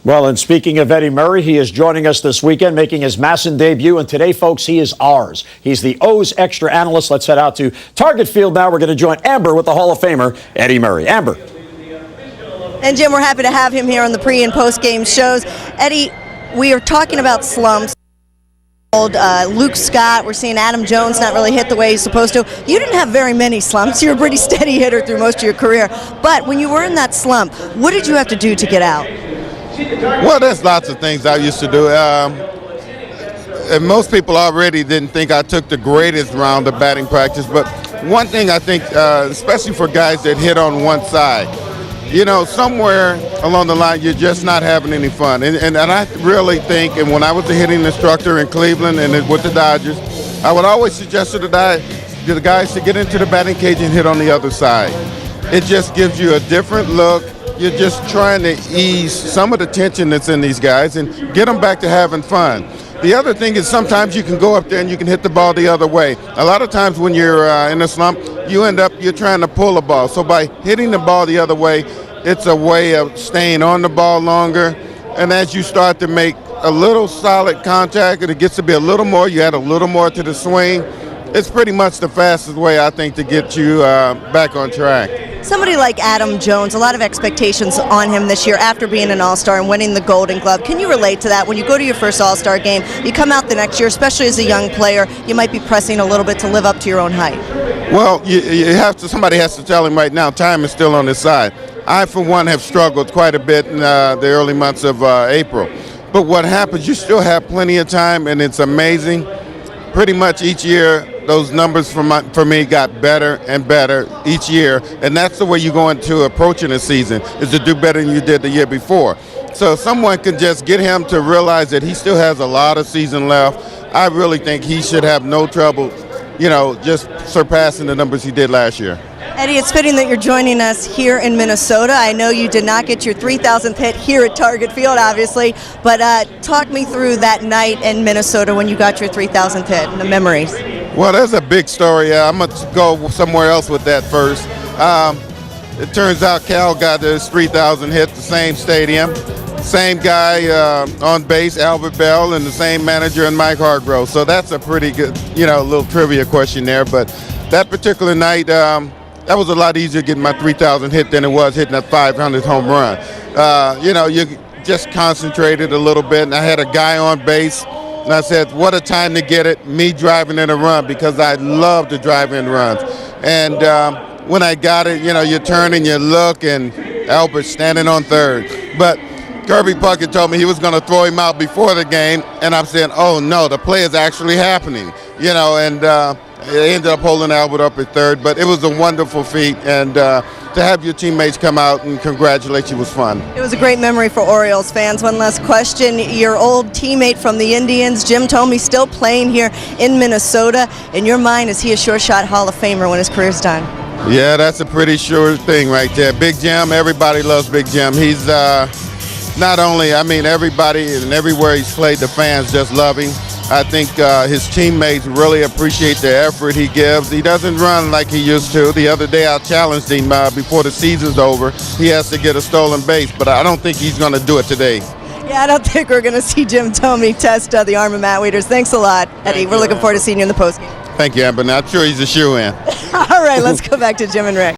Well, and speaking of Eddie Murray, he is joining us this weekend, making his MASN debut. And today, folks, he is ours. He's the O's Xtra analyst. Let's head out to Target Field now. We're going to join Amber with the Hall of Famer, Eddie Murray. Amber. And, Jim, we're happy to have him here on the pre- and post-game shows. Eddie, we are talking about slumps. Luke Scott, we're seeing Adam Jones not really hit the way he's supposed to. You didn't have very many slumps. You're a pretty steady hitter through most of your career. But when you were in that slump, what did you have to do to get out? Well, there's lots of things I used to do. And most people already didn't think I took the greatest round of batting practice. But one thing I think, especially for guys that hit on one side, you know, somewhere along the line, you're just not having any fun. And I really think, and when I was a hitting instructor in Cleveland and with the Dodgers, I would always suggest to the guys to get into the batting cage and hit on the other side. It just gives you a different look. You're just trying to ease some of the tension that's in these guys and get them back to having fun. The other thing is sometimes you can go up there and you can hit the ball the other way. A lot of times when you're in a slump, you're trying to pull a ball. So by hitting the ball the other way, it's a way of staying on the ball longer. And as you start to make a little solid contact and it gets to be a little more, you add a little more to the swing. It's pretty much the fastest way, I think, to get you back on track. Somebody like Adam Jones, a lot of expectations on him this year after being an All-Star and winning the Golden Glove. Can you relate to that? When you go to your first All-Star game, you come out the next year, especially as a young player, you might be pressing a little bit to live up to your own height. Well, somebody has to tell him right now, time is still on his side. I, for one, have struggled quite a bit in the early months of April. But what happens, you still have plenty of time, and it's amazing. Pretty much each year, those numbers for me got better and better each year, and that's the way you go into approaching a season, is to do better than you did the year before. So if someone can just get him to realize that he still has a lot of season left, I really think he should have no trouble, just surpassing the numbers he did last year. Eddie, it's fitting that you're joining us here in Minnesota. I know you did not get your 3,000th hit here at Target Field, obviously, but talk me through that night in Minnesota when you got your 3,000th hit and the memories. Well, that's a big story. I'm going to go somewhere else with that first. It turns out Cal got his 3,000 hit, the same stadium, same guy on base, Albert Bell, and the same manager and Mike Hargrove. So that's a pretty good, little trivia question there. But that particular night, that was a lot easier getting my 3,000 hit than it was hitting that 500th home run. You just concentrated a little bit, and I had a guy on base, and I said, what a time to get it, me driving in a run, because I love to drive in runs. And when I got it, you turn and you look, and Albert's standing on third. But Kirby Puckett told me he was going to throw him out before the game, and I'm saying, oh no, the play is actually happening, and they ended up holding Albert up at third, but it was a wonderful feat, and to have your teammates come out and congratulate you was fun. It was a great memory for Orioles fans. One last question. Your old teammate from the Indians, Jim Thome, still playing here in Minnesota. In your mind, is he a sure shot Hall of Famer when his career's done? Yeah, that's a pretty sure thing right there. Big Jim, everybody loves Big Jim. He's not only, everybody and everywhere he's played, the fans just love him. I think his teammates really appreciate the effort he gives. He doesn't run like he used to. The other day I challenged him before the season's over. He has to get a stolen base, but I don't think he's going to do it today. Yeah, I don't think we're going to see Jim Thome test the arm of Matt Wieters. Thanks a lot, Eddie. We're looking forward to seeing you in the postgame. Thank you, Amber. I'm sure he's a shoo-in. All right, let's go back to Jim and Rick.